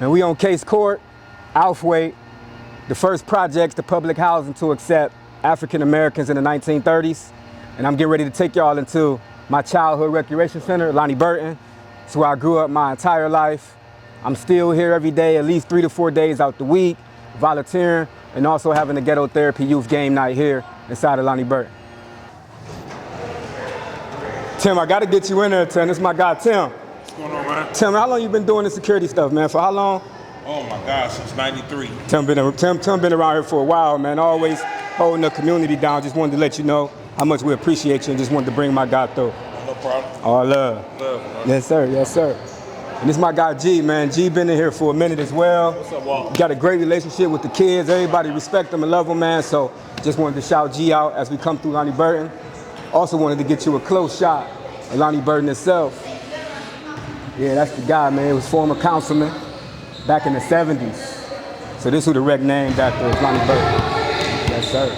And we on Case Court, Alfway, the first projects to public housing to accept African Americans in the 1930s. And I'm getting ready to take y'all into my childhood recreation center, Lonnie Burton. It's where I grew up my entire life. I'm still here every day, at least 3 to 4 days out the week, volunteering, and also having a ghetto therapy youth game night here inside of Lonnie Burton. Tim, I gotta get you in there, Tim. This is my guy, Tim. What's going on, man? Tim, how long you been doing this security stuff, man? For how long? Oh my God, since '93. Tim been around here for a while, man. Always holding the community down. Just wanted to let you know how much we appreciate you and just wanted to bring my guy through. No problem. All love. Love, bro. Yes, sir. Yes, sir. And this is my guy, G, man. G been in here for a minute as well. What's up, Walt? Got a great relationship with the kids. Everybody respect them and love them, man. So just wanted to shout G out as we come through Lonnie Burton. Also wanted to get you a close shot of Lonnie Burton itself. Yeah, that's the guy, man. He was former councilman back in the 70s. So this is who the rec named after is Lonnie Burton. Yes, sir.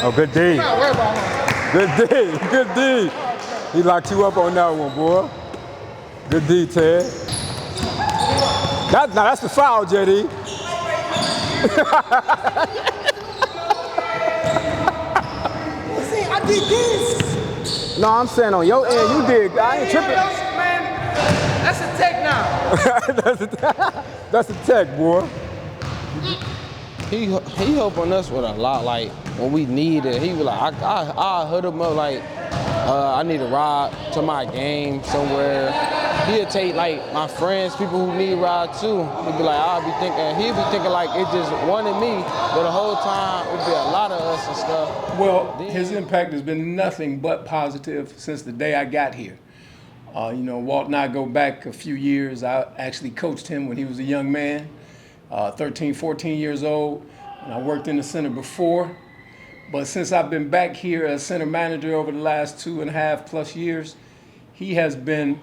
Oh, good D. Good D, good D. He locked you up on that one, boy. Good D, Ted. That's the foul, JD. See, I did this. No, I'm saying on your end, you did. I ain't tripping. Man, that's a tech now. That's a tech, boy. He helping us with a lot. Like when we need it, he was like, I hood him up like, I need a ride to my game somewhere. He'll take like my friends, people who need a ride too. He'd be like, he'd be thinking like it's just one of me, but the whole time it'd be a lot of us and stuff. Well, his impact has been nothing but positive since the day I got here. Walt and I go back a few years. I actually coached him when he was a young man, 13, 14 years old, and I worked in the center before. But since I've been back here as center manager over the last 2.5+ years, he has been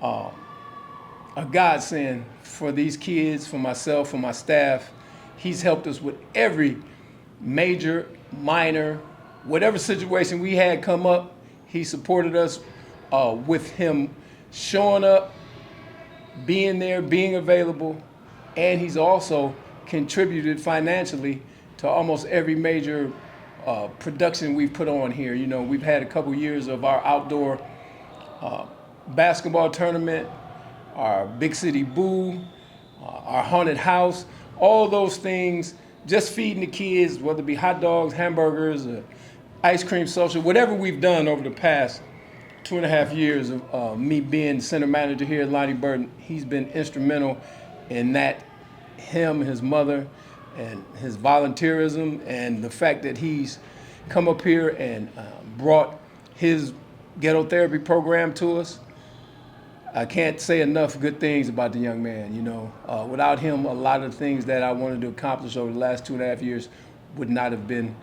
a godsend for these kids, for myself, for my staff. He's helped us with every major, minor, whatever situation we had come up, he supported us with him showing up, being there, being available, and he's also contributed financially to almost every major production we've put on here. You know, we've had a couple years of our outdoor basketball tournament, our Big City Boo, our haunted house, all those things, just feeding the kids, whether it be hot dogs, hamburgers, ice cream social, whatever we've done over the past 2.5 years of me being center manager here at Lonnie Burton. He's been instrumental in that, him, his mother, and his volunteerism, and the fact that he's come up here and brought his ghetto therapy program to us. I can't say enough good things about the young man. Without him, a lot of the things that I wanted to accomplish over the last 2.5 years would not have been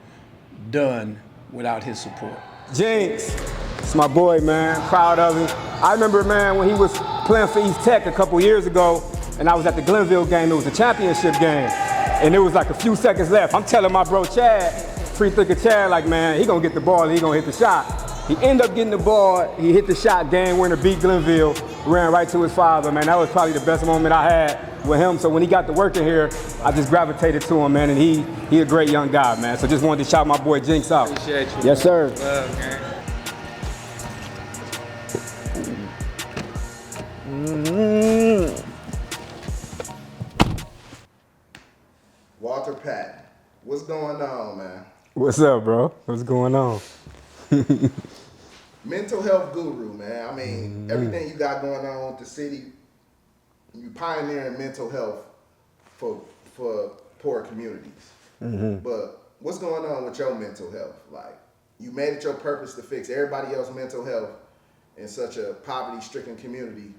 done without his support. Jinx, it's my boy, man. Proud of him. I remember, man, when he was playing for East Tech a couple years ago, and I was at the Glenville game. It was a championship game, and there was like a few seconds left. I'm telling my bro Chad, free thinker Chad, like, man, he gonna get the ball, he gonna hit the shot. He ended up getting the ball, he hit the shot, game winner, beat Glenville, ran right to his father, man. That was probably the best moment I had with him. So when he got to work in here, I just gravitated to him, man, and he a great young guy, man. So just wanted to shout my boy Jinx out. Appreciate you. Yes, sir. Love, man. Walt Patton, what's going on, man? What's up, bro? What's going on? Mental health guru, man. I mean, everything you got going on with the city, you pioneering mental health for poor communities. But what's going on with your mental health? Like, you made it your purpose to fix everybody else's mental health in such a poverty-stricken community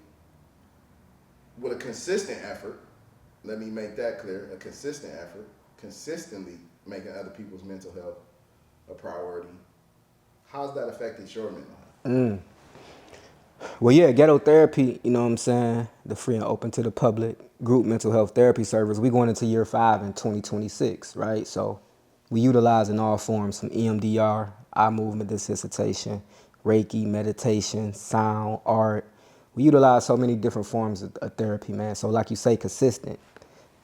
with a consistent effort. Let me make that clear, a consistent effort, consistently making other people's mental health a priority. How's that affected your mental health? Well, yeah, ghetto therapy, you know what I'm saying, the free and open to the public group mental health therapy service. We're going into year 5 in 2026, right? So we utilizing all forms from EMDR, eye movement desensitization, Reiki, meditation, sound, art. We utilize so many different forms of therapy, man. So like you say, consistent,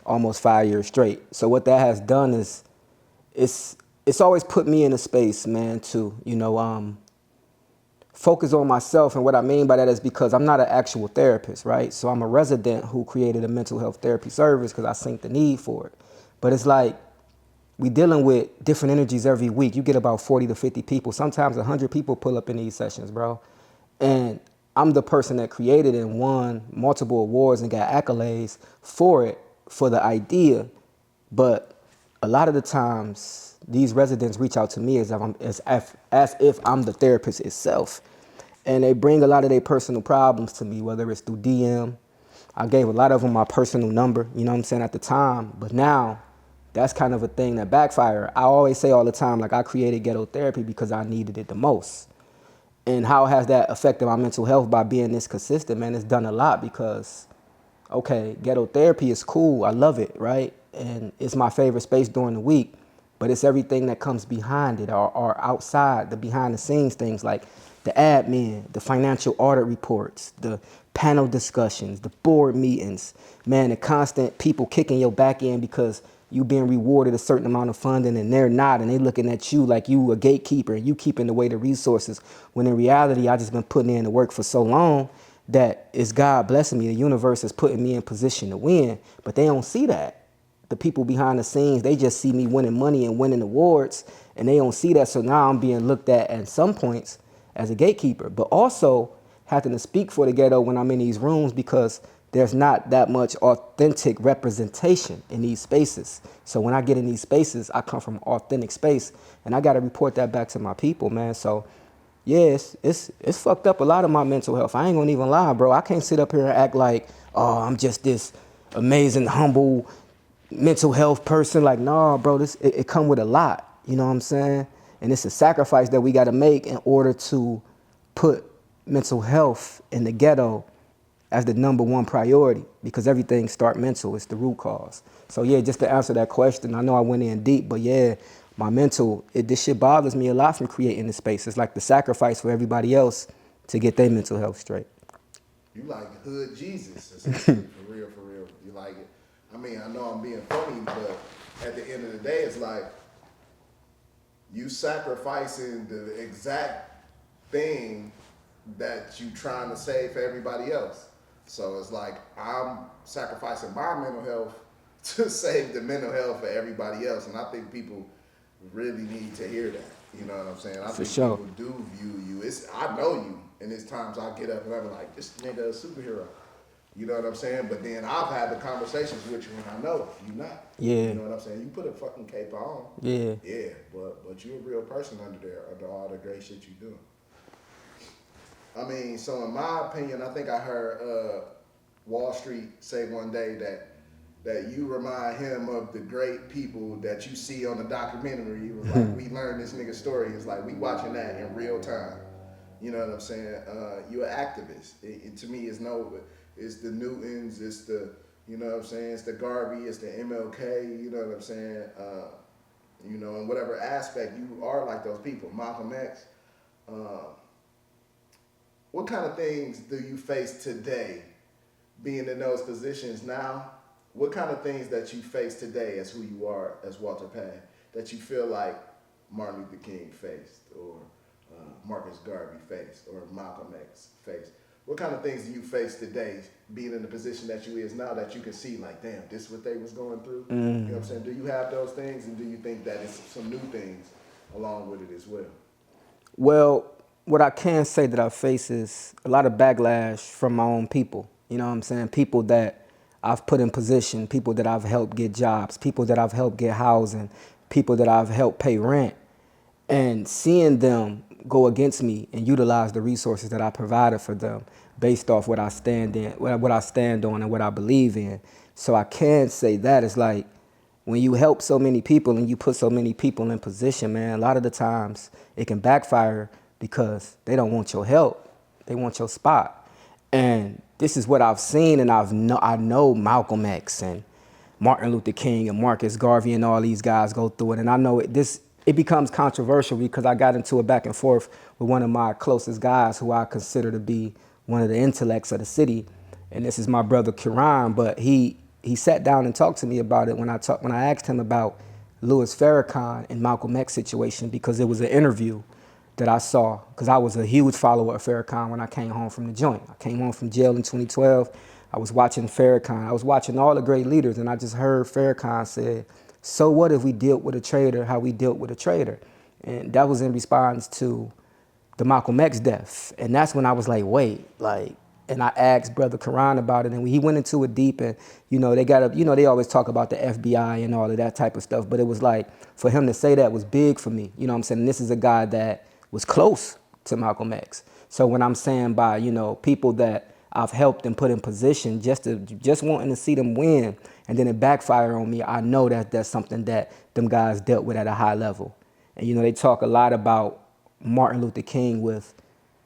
almost 5 years straight. So what that has done is it's always put me in a space, man, to, focus on myself. And what I mean by that is because I'm not an actual therapist, right? So I'm a resident who created a mental health therapy service because I seen the need for it. But it's like we dealing with different energies every week. You get about 40 to 50 people. Sometimes 100 people pull up in these sessions, bro. And I'm the person that created and won multiple awards and got accolades for it, for the idea. But a lot of the times, these residents reach out to me as if I'm the therapist itself. And they bring a lot of their personal problems to me, whether it's through DM. I gave a lot of them my personal number, you know what I'm saying, at the time. But now, that's kind of a thing that backfired. I always say all the time, like, I created ghetto therapy because I needed it the most. And how has that affected my mental health by being this consistent, man? It's done a lot because, okay, ghetto therapy is cool. I love it, right? And it's my favorite space during the week. But it's everything that comes behind it or outside, the behind the scenes things like the admin, the financial audit reports, the panel discussions, the board meetings, man, the constant people kicking your back end because you being rewarded a certain amount of funding and they're not, and they looking at you like you a gatekeeper and you keeping away the resources, when in reality, I just been putting in the work for so long that it's God blessing me. The universe is putting me in position to win, but they don't see that. The people behind the scenes, they just see me winning money and winning awards, and they don't see that. So now I'm being looked at some points as a gatekeeper, but also having to speak for the ghetto when I'm in these rooms because there's not that much authentic representation in these spaces. So when I get in these spaces, I come from authentic space, and I got to report that back to my people, man. So yeah, it's fucked up a lot of my mental health. I ain't gonna even lie, bro. I can't sit up here and act like, oh, I'm just this amazing, humble mental health person. Like, nah, bro, it come with a lot, you know what I'm saying? And it's a sacrifice that we got to make in order to put mental health in the ghetto as the #1 priority, because everything start mental. It's the root cause. So yeah, just to answer that question, I know I went in deep, but yeah, my mental, this shit bothers me a lot from creating this space. It's like the sacrifice for everybody else to get their mental health straight. You like hood Jesus, essentially, for real, for real. You like it. I mean, I know I'm being funny, but at the end of the day, it's like you sacrificing the exact thing that you trying to save for everybody else. So it's like I'm sacrificing my mental health to save the mental health for everybody else. And I think people really need to hear that. You know what I'm saying? I think people do view you. I know you, and there's times I get up and I'm like, this nigga a superhero. You know what I'm saying? But then I've had the conversations with you and I know you're not. Yeah. You know what I'm saying? You put a fucking cape on. Yeah. Yeah, but you're a real person under there, under all the great shit you do. I mean, so in my opinion, I think I heard Wall Street say one day that you remind him of the great people that you see on the documentary. He was like, we learned this nigga's story. It's like we watching that in real time. You know what I'm saying? You're an activist. It to me, it's the Newtons, it's the, you know what I'm saying, it's the Garvey, it's the MLK, you know what I'm saying? You know, in whatever aspect, you are like those people. Malcolm X. What kind of things do you face today, being in those positions now? What kind of things that you face today as who you are, as Walter Patton, that you feel like Martin Luther King faced, or Marcus Garvey faced, or Malcolm X faced? What kind of things do you face today, being in the position that you is now, that you can see like, damn, this is what they was going through? You know what I'm saying? Do you have those things, and do you think that it's some new things along with it as well? Well, what I can say that I face is a lot of backlash from my own people. You know what I'm saying? People that I've put in position, people that I've helped get jobs, people that I've helped get housing, people that I've helped pay rent, and seeing them go against me and utilize the resources that I provided for them based off what I stand in, what I stand on and what I believe in. So I can say that it's like when you help so many people and you put so many people in position, man, a lot of the times it can backfire because they don't want your help. They want your spot. And this is what I've seen, and I know Malcolm X and Martin Luther King and Marcus Garvey and all these guys go through it. And I know this it becomes controversial because I got into a back and forth with one of my closest guys who I consider to be one of the intellects of the city. And this is my brother Kiran, but he sat down and talked to me about it when I asked him about Louis Farrakhan and Malcolm X situation, because it was an interview that I saw, because I was a huge follower of Farrakhan when I came home from the joint. I came home from jail in 2012. I was watching Farrakhan. I was watching all the great leaders, and I just heard Farrakhan say, so what if we dealt with a traitor how we dealt with a traitor? And that was in response to the Malcolm X death. And that's when I was like, wait, like, and I asked Brother Karan about it, and he went into it deep, and, you know, they always talk about the FBI and all of that type of stuff, but it was like, for him to say that was big for me, you know what I'm saying? And this is a guy that was close to Malcolm X. So when I'm saying by, you know, people that I've helped and put in position just wanting to see them win, and then it backfire on me, I know that that's something that them guys dealt with at a high level. And, you know, they talk a lot about Martin Luther King with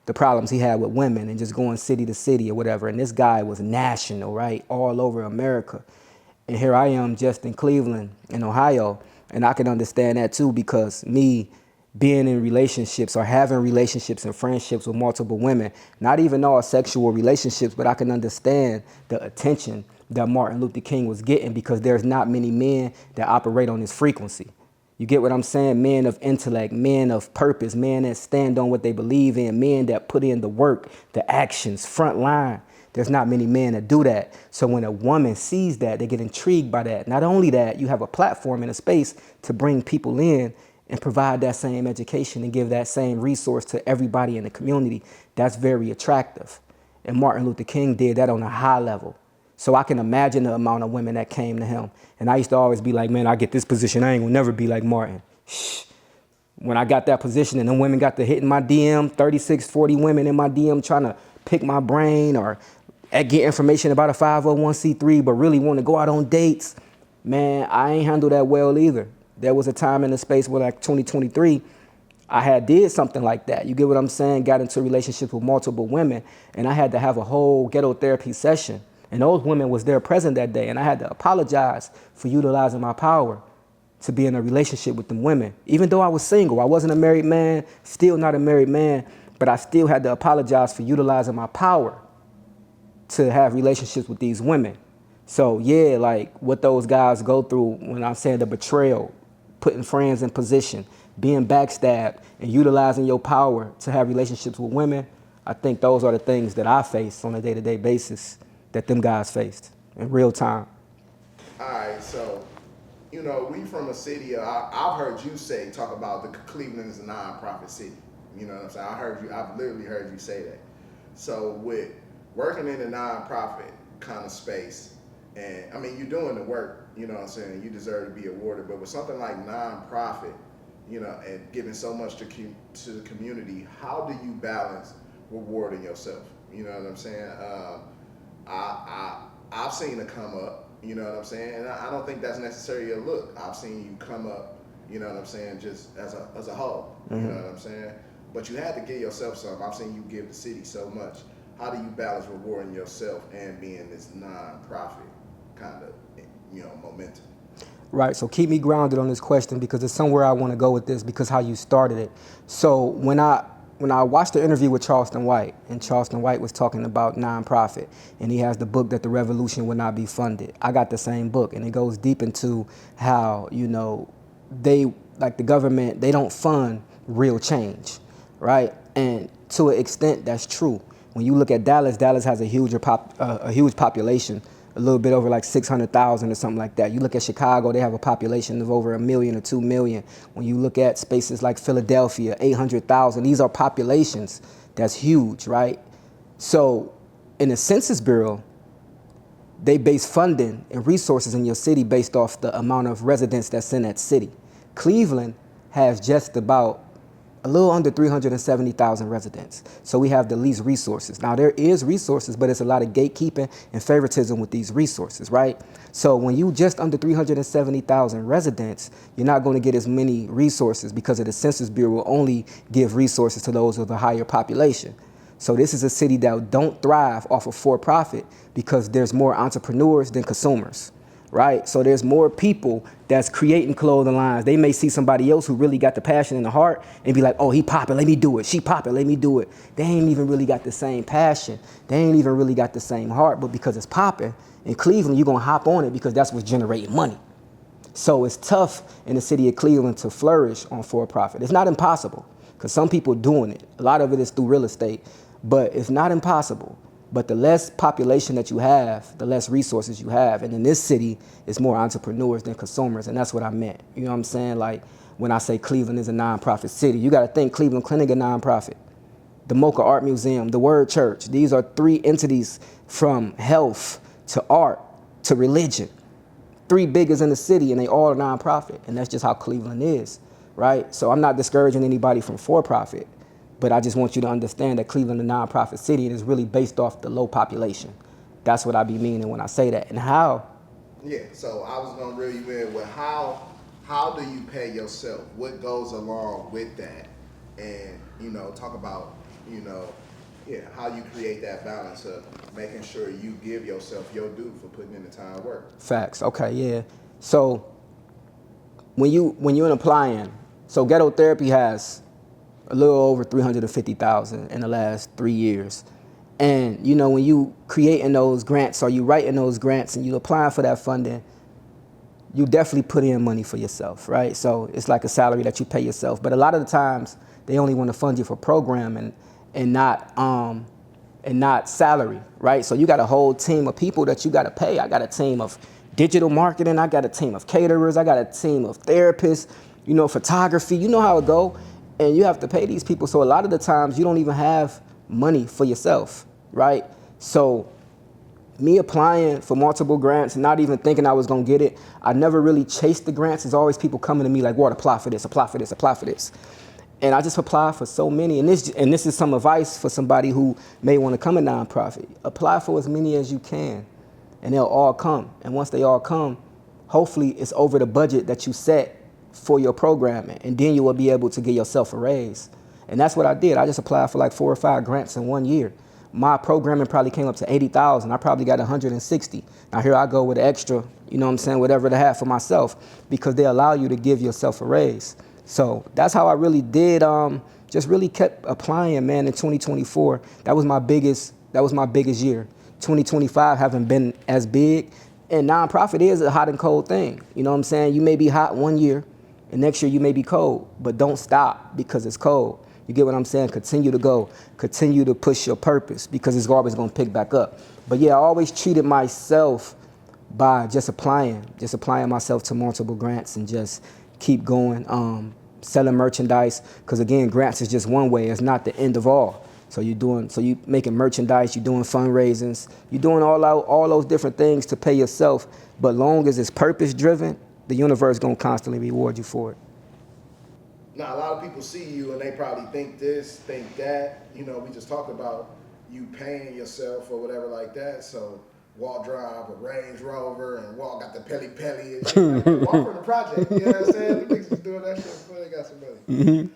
the problems he had with women and just going city to city or whatever. And this guy was national, right? All over America. And here I am just in Cleveland, in Ohio. And I can understand that too, because me being in relationships or having relationships and friendships with multiple women, not even all sexual relationships, but I can understand the attention that Martin Luther King was getting, because there's not many men that operate on this frequency. You get what I'm saying? Men of intellect, men of purpose, men that stand on what they believe in, men that put in the work, the actions, front line. There's not many men that do that. So when a woman sees that, they get intrigued by that. Not only that, you have a platform and a space to bring people in and provide that same education and give that same resource to everybody in the community. That's very attractive. And Martin Luther King did that on a high level. So I can imagine the amount of women that came to him. And I used to always be like, man, I get this position, I ain't gonna never be like Martin. Shh. When I got that position and them women got to hitting my DM, 36, 40 women in my DM trying to pick my brain or get information about a 501c3, but really want to go out on dates, man, I ain't handle that well either. There was a time in the space where, like 2023, I had did something like that. You get what I'm saying? Got into relationships with multiple women, and I had to have a whole ghetto therapy session. And those women was there present that day, and I had to apologize for utilizing my power to be in a relationship with them women. Even though I was single, I wasn't a married man, still not a married man, but I still had to apologize for utilizing my power to have relationships with these women. So yeah, like what those guys go through when I'm saying the betrayal, putting friends in position, being backstabbed, and utilizing your power to have relationships with women, I think those are the things that I face on a day-to-day basis that them guys faced in real time. All right, so, you know, we from a city, I've heard you talk about the Cleveland is a nonprofit city. You know what I'm saying? I've literally heard you say that. So with working in a nonprofit kind of space, and I mean, you're doing the work, you know what I'm saying? You deserve to be awarded, but with something like nonprofit, you know, and giving so much to the community, how do you balance rewarding yourself? You know what I'm saying? I've seen it come up, you know what I'm saying? And I don't think that's necessarily a look. I've seen you come up, you know what I'm saying, just as a whole, you know what I'm saying? But you had to give yourself something. I've seen you give the city so much. How do you balance rewarding yourself and being this non-profit kind of, you know, momentum? Right, so keep me grounded on this question, because it's somewhere I want to go with this, because how you started it. So when I watched the interview with Charleston White, and Charleston White was talking about nonprofit, and he has the book that the revolution would not be funded. I got the same book, and it goes deep into how, you know, they, like the government, they don't fund real change, right? And to an extent, that's true. When you look at Dallas, Dallas has a huge population, a little bit over like 600,000 or something like that. You look at Chicago, they have a population of over 1 million or 2 million. When you look at spaces like Philadelphia, 800,000, these are populations that's huge, right? So in the Census Bureau, they base funding and resources in your city based off the amount of residents that's in that city. Cleveland has just about a little under 370,000 residents. So we have the least resources. Now there is resources, but it's a lot of gatekeeping and favoritism with these resources, right? So when you just under 370,000 residents, you're not going to get as many resources, because of the Census Bureau will only give resources to those with a higher population. So this is a city that don't thrive off of for-profit, because there's more entrepreneurs than consumers, right? So there's more people that's creating clothing lines. They may see somebody else who really got the passion in the heart and be like, oh, he popping, let me do it. She popping, let me do it. They ain't even really got the same passion. They ain't even really got the same heart, but because it's popping in Cleveland, you're gonna hop on it because that's what's generating money. So it's tough in the city of Cleveland to flourish on for-profit. It's not impossible, because some people doing it. A lot of it is through real estate, but it's not impossible. But the less population that you have, the less resources you have. And in this city, it's more entrepreneurs than consumers, and that's what I meant. You know what I'm saying? Like, when I say Cleveland is a nonprofit city, you gotta think Cleveland Clinic a nonprofit. The Mocha Art Museum, the Word Church, these are 3 entities from health to art to religion. 3 biggest in the city, and they all are nonprofit, and that's just how Cleveland is, right? So I'm not discouraging anybody from for-profit, but I just want you to understand that Cleveland is a nonprofit city, and it's really based off the low population. That's what I be meaning when I say that. And how? Yeah, so I was gonna reel you in with how do you pay yourself? What goes along with that? And, you know, talk about, you know, how you create that balance of making sure you give yourself your due for putting in the time work. Facts. Okay, yeah. So when you're applying, so Ghetto Therapy has a little over 350,000 in the last 3 years. And you know, when you creating those grants or you writing those grants and you applying for that funding, you definitely put in money for yourself, right? So it's like a salary that you pay yourself. But a lot of the times they only want to fund you for programming and not salary, right? So you got a whole team of people that you got to pay. I got a team of digital marketing. I got a team of caterers. I got a team of therapists, you know, photography. You know how it go. And you have to pay these people. So a lot of the times you don't even have money for yourself, right? So me applying for multiple grants, not even thinking I was going to get it, I never really chased the grants. There's always people coming to me like, Walt, apply for this, apply for this, apply for this. And I just applied for so many. And this is some advice for somebody who may want to come a nonprofit. Apply for as many as you can, and they'll all come. And once they all come, hopefully it's over the budget that you set for your programming, and then you will be able to get yourself a raise. And that's what I did. I just applied for like 4 or 5 grants in 1 year. My programming probably came up to 80,000. I probably got 160. Now here I go with extra, you know what I'm saying, whatever to have for myself, because they allow you to give yourself a raise. So that's how I really did, just really kept applying, man, in 2024. That was my biggest year. 2025 haven't been as big, and nonprofit is a hot and cold thing. You know what I'm saying? You may be hot 1 year, and next year you may be cold, but don't stop because it's cold. You get what I'm saying? Continue to go. Continue to push your purpose, because it's always going to pick back up. But yeah, I always treated myself by just applying myself to multiple grants and just keep going, selling merchandise, because again, grants is just one way. It's not the end of all. So you making merchandise, you're doing fundraisings, you're doing all those different things to pay yourself. But long as it's purpose driven, the universe gonna constantly reward you for it. Now, a lot of people see you and they probably think this, think that. You know, we just talked about you paying yourself or whatever like that. So Walt drive a Range Rover and Walt got the Pelly and shit. Like, Walt from the project, you know what I'm saying? The niggas is doing that shit before they got some money.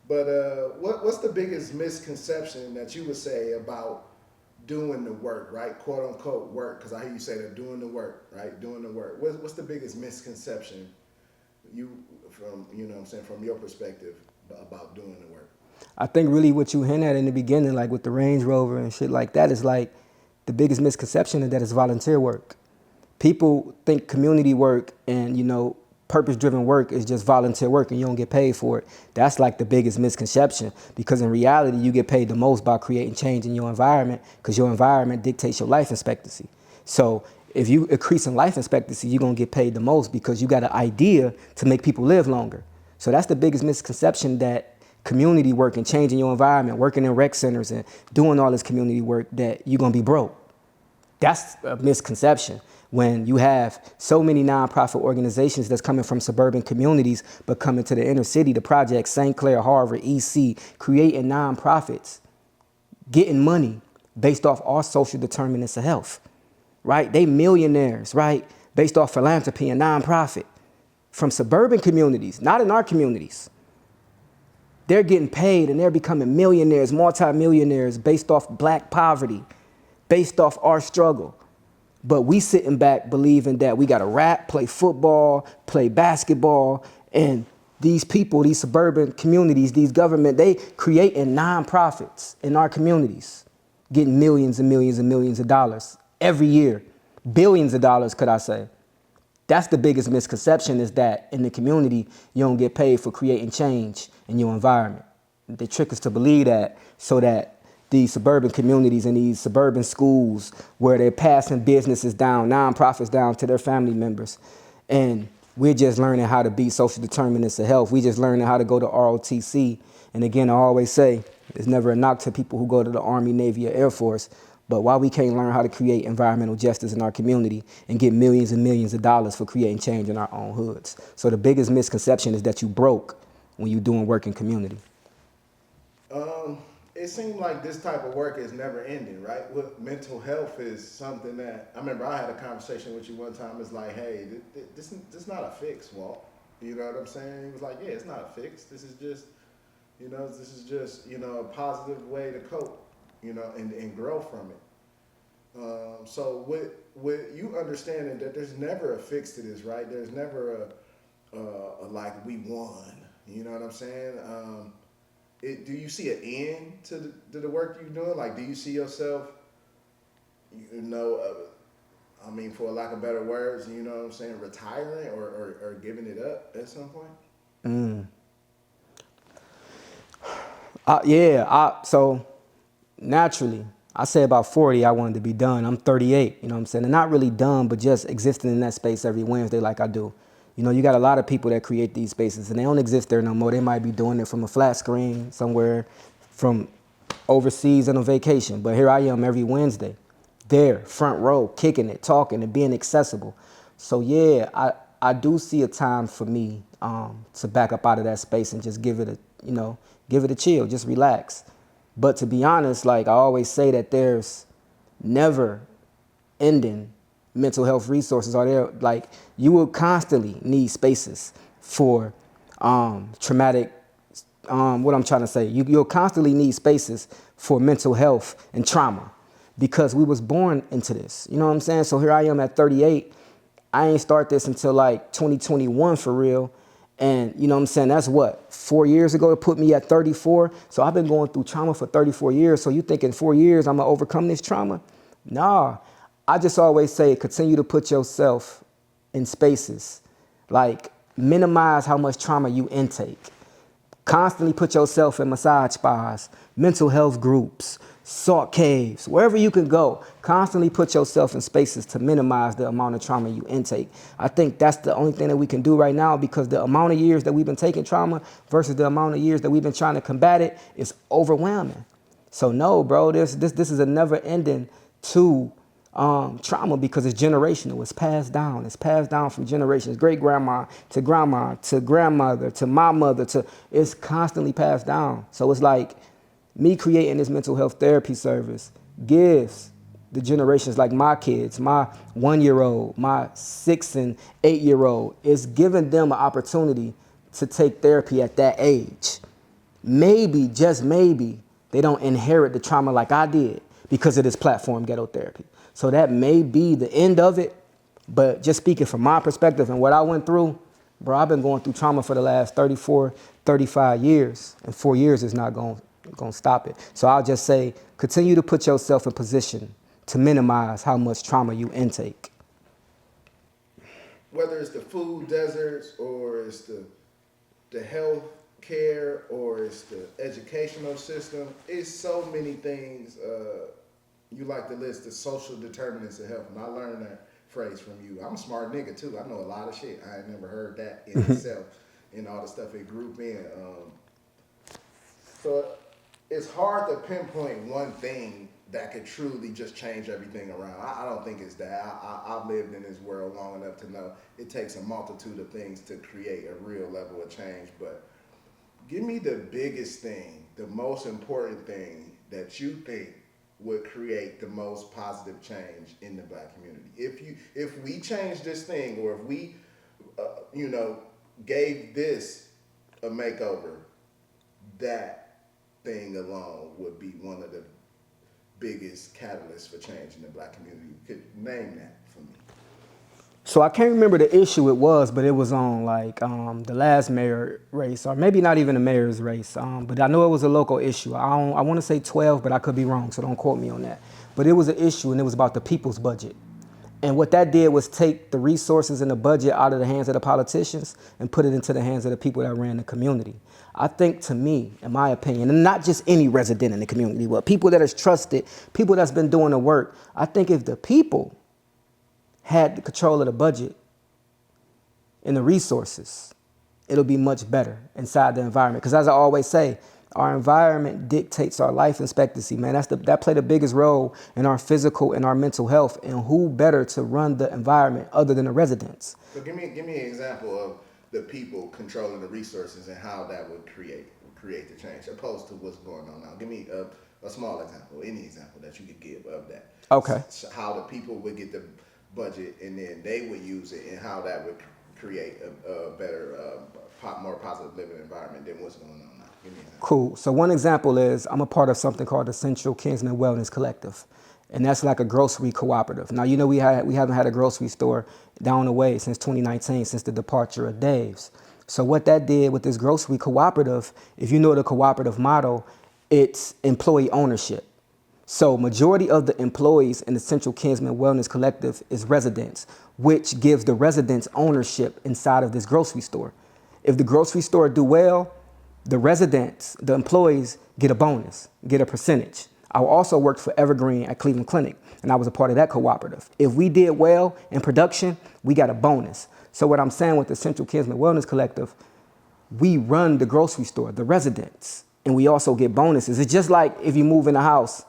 What's the biggest misconception that you would say about doing the work, right? Quote unquote work, because I hear you say that, doing the work, right? Doing the work. What's the biggest misconception from your perspective about doing the work? I think really what you hint at in the beginning, like with the Range Rover and shit like that, is like the biggest misconception is that it's volunteer work. People think community work and, you know, purpose-driven work is just volunteer work and you don't get paid for it. That's like the biggest misconception, because in reality, you get paid the most by creating change in your environment, because your environment dictates your life expectancy. So if you increase in life expectancy, you're gonna get paid the most because you got an idea to make people live longer. So that's the biggest misconception, that community work and changing your environment, working in rec centers and doing all this community work, that you're gonna be broke. That's a misconception. When you have so many nonprofit organizations that's coming from suburban communities but coming to the inner city, the projects, St. Clair, Harvard, EC, creating nonprofits, getting money based off our social determinants of health, right? They millionaires, right? Based off philanthropy and nonprofit from suburban communities, not in our communities. They're getting paid and they're becoming millionaires, multimillionaires based off black poverty, based off our struggle. But we sitting back believing that we got to rap, play football, play basketball, and these people, these suburban communities, these government, they creating nonprofits in our communities, getting millions and millions and millions of dollars every year, billions of dollars, could I say. That's the biggest misconception, is that in the community, you don't get paid for creating change in your environment. They trick us to believe that so that these suburban communities and these suburban schools where they're passing businesses down, nonprofits down to their family members. And we're just learning how to be social determinants of health. We just learning how to go to ROTC. And again, I always say, it's never a knock to people who go to the Army, Navy, or Air Force. But why we can't learn how to create environmental justice in our community and get millions and millions of dollars for creating change in our own hoods? So the biggest misconception is that you broke when you're doing work in community. It seems like this type of work is never ending, right? With mental health is something that, I remember I had a conversation with you one time. It's like, hey, this is not a fix, Walt. You know what I'm saying? He was like, yeah, it's not a fix. This is just, a positive way to cope, and grow from it. So with you understanding that there's never a fix to this, right? There's never a like, we won. You know what I'm saying? Do you see an end to the work you're doing? Like, do you see yourself, for lack of better words, you know what I'm saying, retiring or giving it up at some point? So naturally, I say about 40, I wanted to be done. I'm 38, you know what I'm saying? And not really done, but just existing in that space every Wednesday like I do. You got a lot of people that create these spaces and they don't exist there no more. They might be doing it from a flat screen somewhere from overseas on a vacation. But here I am every Wednesday, there, front row, kicking it, talking and being accessible. So yeah, I do see a time for me to back up out of that space and just give it a chill, just relax. But to be honest, like I always say, that there's never ending mental health resources. Are there, like, you will constantly need spaces for traumatic, what I'm trying to say, you'll constantly need spaces for mental health and trauma, because we was born into this, you know what I'm saying? So here I am at 38, I ain't start this until like 2021 for real. And you know what I'm saying, that's what, 4 years ago to put me at 34. So I've been going through trauma for 34 years. So you think in 4 years I'm gonna overcome this trauma? Nah, I just always say, continue to put yourself in spaces, like minimize how much trauma you intake. Constantly put yourself in massage spas, mental health groups, salt caves, wherever you can go. Constantly put yourself in spaces to minimize the amount of trauma you intake. I think that's the only thing that we can do right now, because the amount of years that we've been taking trauma versus the amount of years that we've been trying to combat it is overwhelming. So no, bro, this is a never ending to trauma, because it's generational. It's passed down. It's passed down from generations, great grandma to grandmother to my mother it's constantly passed down. So it's like me creating this mental health therapy service gives the generations like my kids, my 1-year-old, my 6 and 8-year-old, it's giving them an opportunity to take therapy at that age. Maybe, just maybe, they don't inherit the trauma like I did because of this platform, Ghetto Therapy. So that may be the end of it, but just speaking from my perspective and what I went through, bro, I've been going through trauma for the last 34, 35 years, and 4 years is not going to stop it. So I'll just say, continue to put yourself in position to minimize how much trauma you intake. Whether it's the food deserts, or it's the health care, or it's the educational system, it's so many things. You like to list the social determinants of health, and I learned that phrase from you. I'm a smart nigga too. I know a lot of shit. I ain't never heard that in itself, and all the stuff it group in. So it's hard to pinpoint one thing that could truly just change everything around. I don't think it's that. I've lived in this world long enough to know it takes a multitude of things to create a real level of change. But give me the biggest thing, the most important thing that you think would create the most positive change in the Black community. If we change this thing, or if we, gave this a makeover, that thing alone would be one of the biggest catalyst for change in the black community? You could name that for me. So I can't remember the issue it was, but it was on like the last mayor race, or maybe not even the mayor's race. But I know it was a local issue. I want to say 12, but I could be wrong, so don't quote me on that. But it was an issue, and it was about the people's budget. And what that did was take the resources and the budget out of the hands of the politicians and put it into the hands of the people that ran the community. I think, to me, in my opinion, and not just any resident in the community, but people that is trusted, people that's been doing the work, I think if the people had the control of the budget and the resources, it'll be much better inside the environment. Because as I always say, our environment dictates our life expectancy, man. That play the biggest role in our physical and our mental health. And who better to run the environment other than the residents? So give me an example of the people controlling the resources and how that would create the change, opposed to what's going on now. Give me a small example, any example that you could give of that. Okay. So how the people would get the budget and then they would use it, and how that would create a better, more positive living environment than what's going on now. Give me an example. Cool. So one example is I'm a part of something called the Central Kinsman Wellness Collective. And that's like a grocery cooperative. Now, you know, we haven't had a grocery store down the way since 2019, since the departure of Dave's. So what that did with this grocery cooperative, if you know the cooperative model, it's employee ownership. So majority of the employees in the Central Kinsman Wellness Collective is residents, which gives the residents ownership inside of this grocery store. If the grocery store do well, the residents, the employees get a bonus, get a percentage. I also worked for Evergreen at Cleveland Clinic, and I was a part of that cooperative. If we did well in production, we got a bonus. So what I'm saying with the Central Kinsman Wellness Collective, we run the grocery store, the residents, and we also get bonuses. It's just like if you move in a house,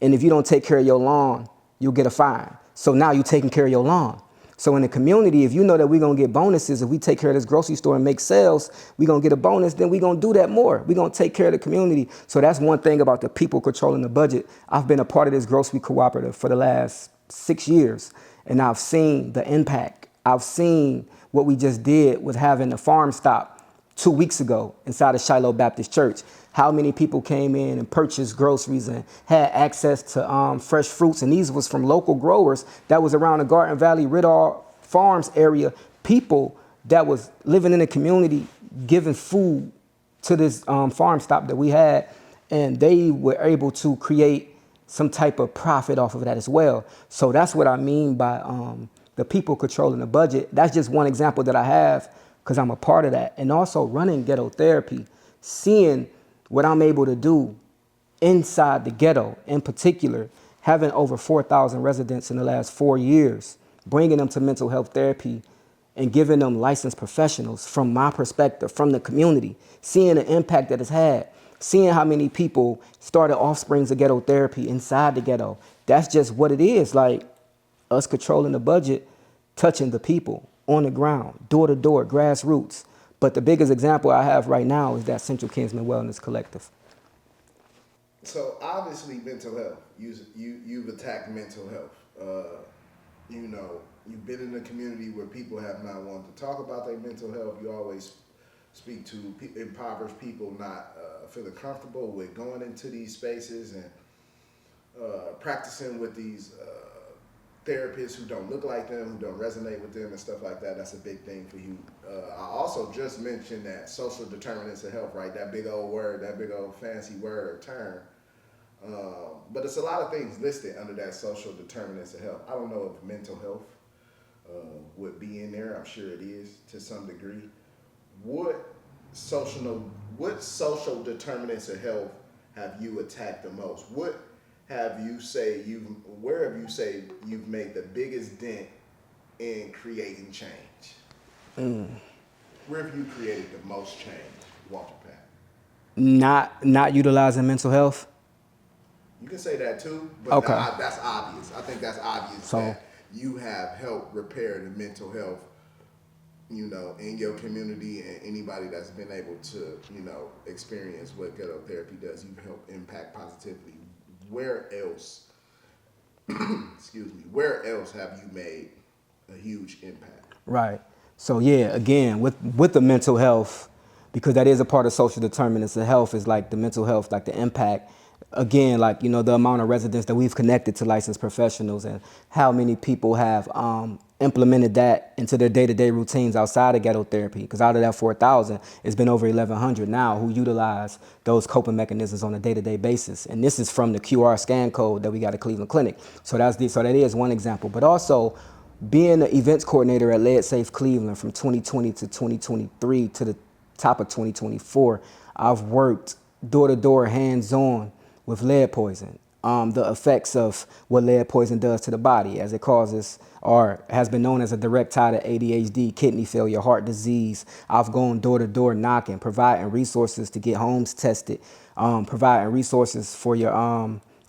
and if you don't take care of your lawn, you'll get a fine. So now you're taking care of your lawn. So in the community, if you know that we're going to get bonuses, if we take care of this grocery store and make sales, we're going to get a bonus, then we're going to do that more. We're going to take care of the community. So that's one thing about the people controlling the budget. I've been a part of this grocery cooperative for the last 6 years, and I've seen the impact. I've seen what we just did with having a farm stop 2 weeks ago inside of Shiloh Baptist Church. How many people came in and purchased groceries and had access to fresh fruits. And these was from local growers that was around the Garden Valley, Riddall Farms area. People that was living in the community giving food to this farm stop that we had. And they were able to create some type of profit off of that as well. So that's what I mean by the people controlling the budget. That's just one example that I have because I'm a part of that. And also running ghetto therapy, seeing what I'm able to do inside the ghetto, in particular, having over 4,000 residents in the last 4 years, bringing them to mental health therapy and giving them licensed professionals from my perspective, from the community, seeing the impact that it's had, seeing how many people started offsprings of ghetto therapy inside the ghetto. That's just what it is, like us controlling the budget, touching the people on the ground, door to door, grassroots. But the biggest example I have right now is that Central Kinsman Wellness Collective. So obviously mental health, you've attacked mental health. You know, you've been in a community where people have not wanted to talk about their mental health. You always speak to impoverished people not feeling comfortable with going into these spaces and practicing with these therapists who don't look like them, who don't resonate with them and stuff like that. That's a big thing for you. I also just mentioned that social determinants of health, right? That big old word, that big old fancy word or term. But it's a lot of things listed under that social determinants of health. I don't know if mental health would be in there. I'm sure it is to some degree. What social determinants of health have you attacked the most? Where have you say you've made the biggest dent in creating change? Where have you created the most change, Walter Patton? Not utilizing mental health. You can say that too, but okay. That's obvious. I think that's obvious that you have helped repair the mental health, you know, in your community, and anybody that's been able to, you know, experience what ghetto therapy does, you've helped impact positively. Where else, where else have you made a huge impact? Right. So yeah, again, with the mental health, because that is a part of social determinants of health, is like the mental health, like the impact. again, like, you know, the amount of residents that we've connected to licensed professionals and how many people have implemented that into their day-to-day routines outside of ghetto therapy. Because out of that 4,000, it's been over 1,100 now who utilize those coping mechanisms on a day-to-day basis. And this is from the QR scan code that we got at Cleveland Clinic. So that is one example. But also, being the events coordinator at Lead Safe Cleveland from 2020 to 2023 to the top of 2024, I've worked door-to-door, hands-on with lead poison. The effects of what lead poison does to the body, as it causes or has been known as a direct tie to ADHD, kidney failure, heart disease. I've gone door to door knocking, providing resources to get homes tested, providing resources for your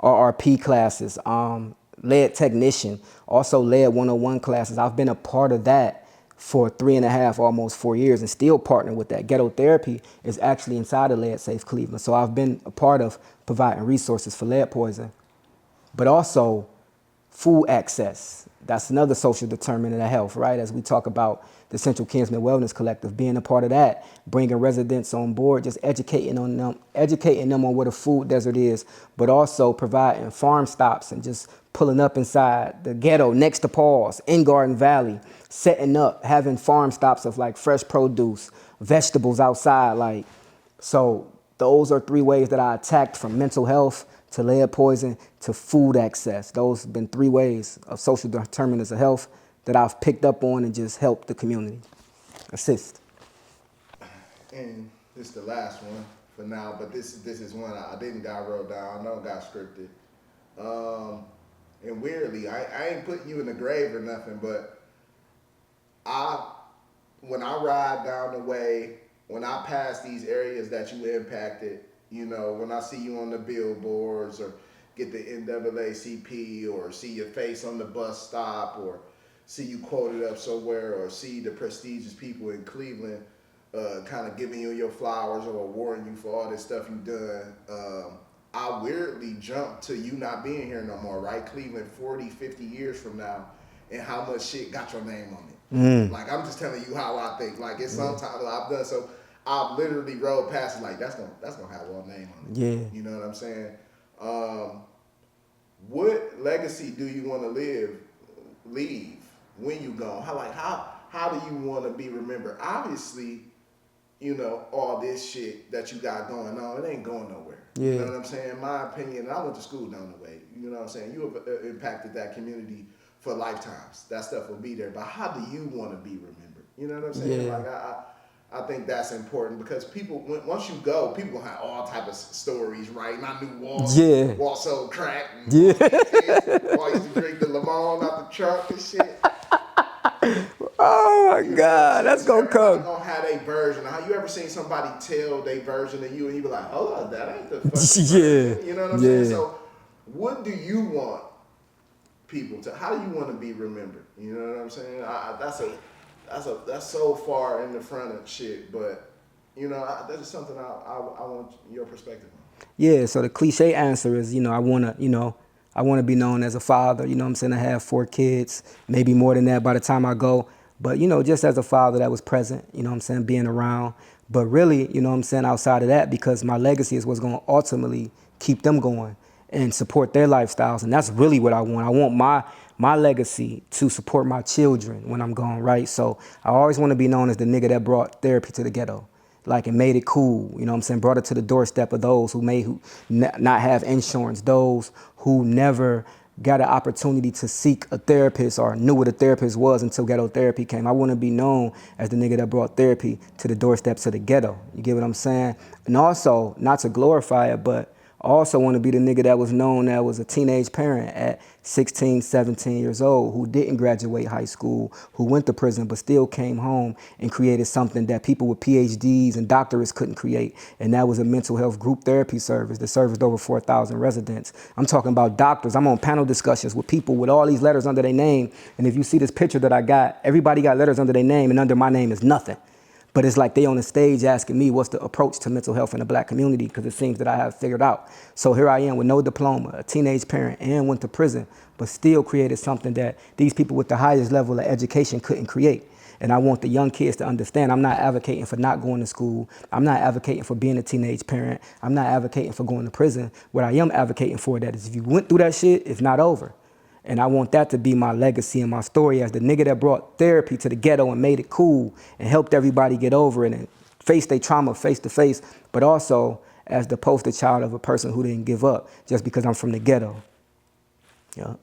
RRP classes, lead technician, also lead 101 classes. I've been a part of that for 3.5, almost 4 years, and still partnering with that. Ghetto therapy is actually inside of Lead Safe Cleveland. So I've been a part of providing resources for lead poison, but also food access. That's another social determinant of health, right? As we talk about the Central Kinsman Wellness Collective, being a part of that, bringing residents on board, just educating them on what a food desert is, but also providing farm stops and just pulling up inside the ghetto next to Paul's in Garden Valley, setting up, having farm stops of like fresh produce, vegetables outside. Like, so those are 3 ways that I attacked, from mental health to lead poison to food access. Those have been 3 ways of social determinants of health that I've picked up on and just helped the community assist. And this is the last one for now, but this is one I didn't got wrote down. I know it got scripted. And weirdly, I ain't putting you in the grave or nothing, but when I ride down the way, when I pass these areas that you impacted, you know, when I see you on the billboards or get the NAACP or see your face on the bus stop or see you quoted up somewhere or see the prestigious people in Cleveland kind of giving you your flowers or awarding you for all this stuff you've done, I weirdly jump to you not being here no more, right? Cleveland 40, 50 years from now, and how much shit got your name on it. Like, I'm just telling you how I think. Like, it's sometimes I've done so. I've literally rode past it like, that's gonna have our name on it. Yeah. You know what I'm saying? What legacy do you want to leave when you gone? How do you want to be remembered? Obviously, you know, all this shit that you got going on, it ain't going nowhere. Yeah. You know what I'm saying? My opinion, I went to school down the way. You know what I'm saying? You have impacted that community for lifetimes. That stuff will be there. But how do you want to be remembered? You know what I'm saying? Yeah. Like, I think that's important because people, once you go, people gonna have all type of stories, right? And I knew Walt sold crack. And Walt used to drink the Lemon out the trunk and shit. Oh my God, that's gonna come. Gonna have their version. How you ever seen somebody tell their version of you and you be like, hold on, that ain't the fucking version. You know what I'm saying? So, what do you want people to? How do you want to be remembered? You know what I'm saying? That's so far in the front of shit, but you know, that's just something I want your perspective on. Yeah. So the cliche answer is, you know, I want to be known as a father. You know what I'm saying? I have 4 kids, maybe more than that by the time I go. But, you know, just as a father that was present, you know what I'm saying, being around. But really, you know what I'm saying, outside of that, because my legacy is what's going to ultimately keep them going and support their lifestyles. And that's really what I want. I want my legacy to support my children when I'm gone, right? So I always want to be known as the nigga that brought therapy to the ghetto. Like, and made it cool, you know what I'm saying? Brought it to the doorstep of those who not have insurance, those who never got an opportunity to seek a therapist or knew what a therapist was until ghetto therapy came. I want to be known as the nigga that brought therapy to the doorsteps of the ghetto. You get what I'm saying? And also, not to glorify it, but I also want to be the nigga that was known that was a teenage parent at 16, 17 years old, who didn't graduate high school, who went to prison, but still came home and created something that people with PhDs and doctorates couldn't create. And that was a mental health group therapy service that serviced over 4,000 residents. I'm talking about doctors. I'm on panel discussions with people with all these letters under their name. And if you see this picture that I got, everybody got letters under their name, and under my name is nothing. But it's like they on the stage asking me what's the approach to mental health in the Black community, because it seems that I have figured out. So here I am with no diploma, a teenage parent, and went to prison, but still created something that these people with the highest level of education couldn't create. And I want the young kids to understand I'm not advocating for not going to school. I'm not advocating for being a teenage parent. I'm not advocating for going to prison. What I am advocating for that is if you went through that shit, it's not over. And I want that to be my legacy and my story as the nigga that brought therapy to the ghetto and made it cool and helped everybody get over it and face their trauma face to face, but also as the poster child of a person who didn't give up just because I'm from the ghetto. Yeah.